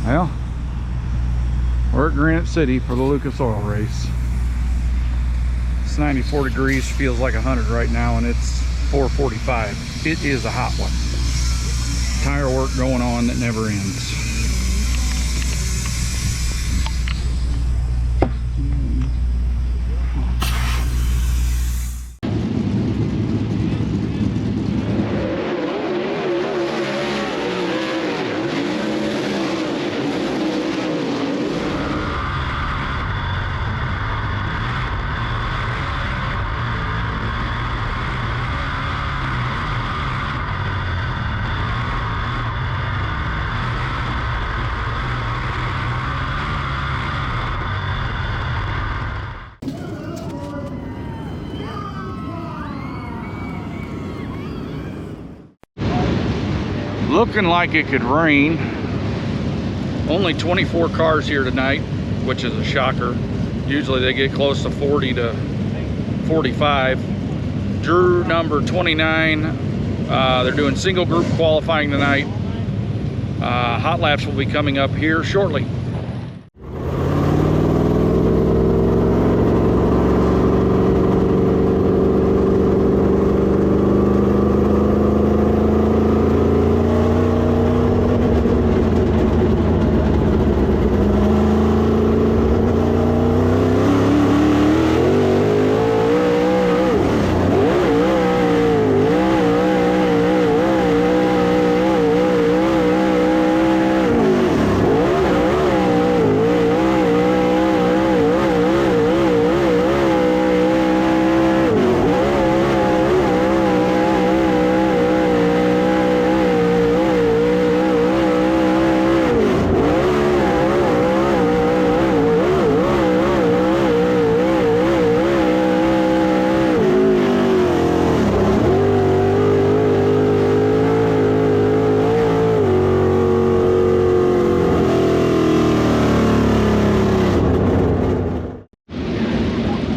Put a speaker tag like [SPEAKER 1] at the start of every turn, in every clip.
[SPEAKER 1] Well, we're at Granite City for the Lucas Oil race. It's 94 degrees, feels like 100 right now, and it's 4:45. It is a hot one. Tire work going on that never ends. Looking like it could rain. Only 24 cars here tonight, which is a shocker. Usually they get close to 40 to 45. Drew number 29. They're doing single group qualifying tonight. Hot laps will be coming up here shortly.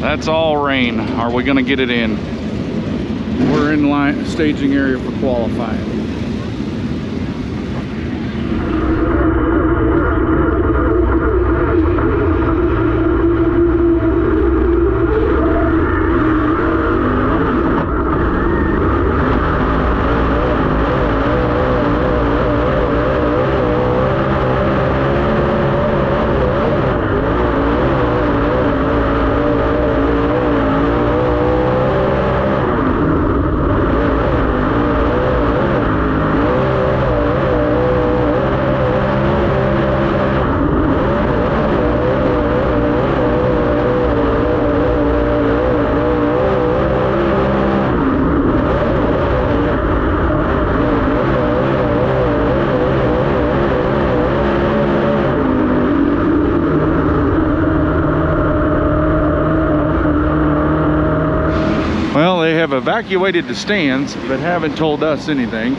[SPEAKER 1] That's all rain. Are we gonna get it in? We're in line staging area for qualifying. Well, they have evacuated the stands, but haven't told us anything.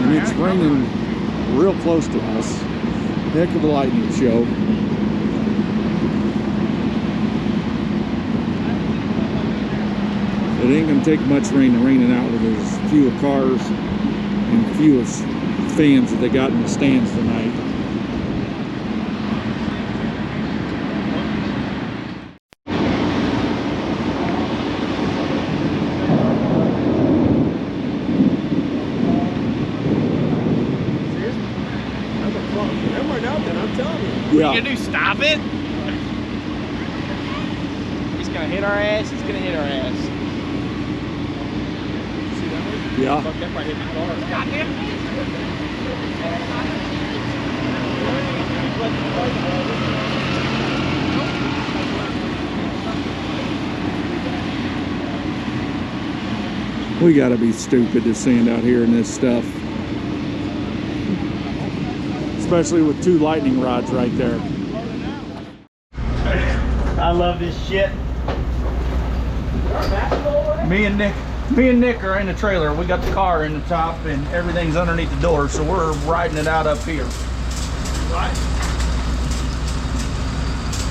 [SPEAKER 1] And it's raining real close to us. Heck of a lightning show. It ain't gonna take much rain to rain it out with as few cars and few fans that they got in the stands tonight.
[SPEAKER 2] What are you gonna do? Stop it? He's gonna hit our ass. He's gonna hit our ass. See that one?
[SPEAKER 1] Yeah.
[SPEAKER 2] Fuck, that probably hit my car. Goddamn.
[SPEAKER 1] We gotta be stupid to stand out here in this stuff. Especially with two lightning rods right there.
[SPEAKER 2] I love this shit.
[SPEAKER 1] Me and Nick are in the trailer. We got the car in the top and everything's underneath the door, so we're riding it out up here.
[SPEAKER 2] Right?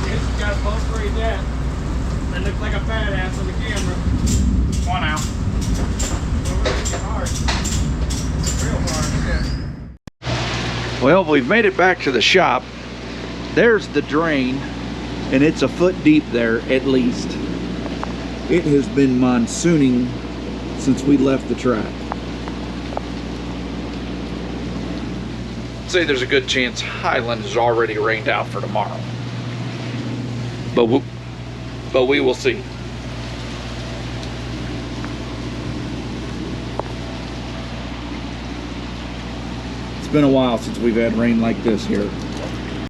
[SPEAKER 2] Yes, you got a bump right there. That looks like a fat ass on the camera.
[SPEAKER 1] Come on now.
[SPEAKER 2] Over there, get hard.
[SPEAKER 1] Well, we've made it back to the shop. There's the drain, and it's a foot deep there at least. It has been monsooning since we left the track. I'd say there's a good chance Highland is already rained out for tomorrow. But we will see. It's been a while since we've had rain like this here.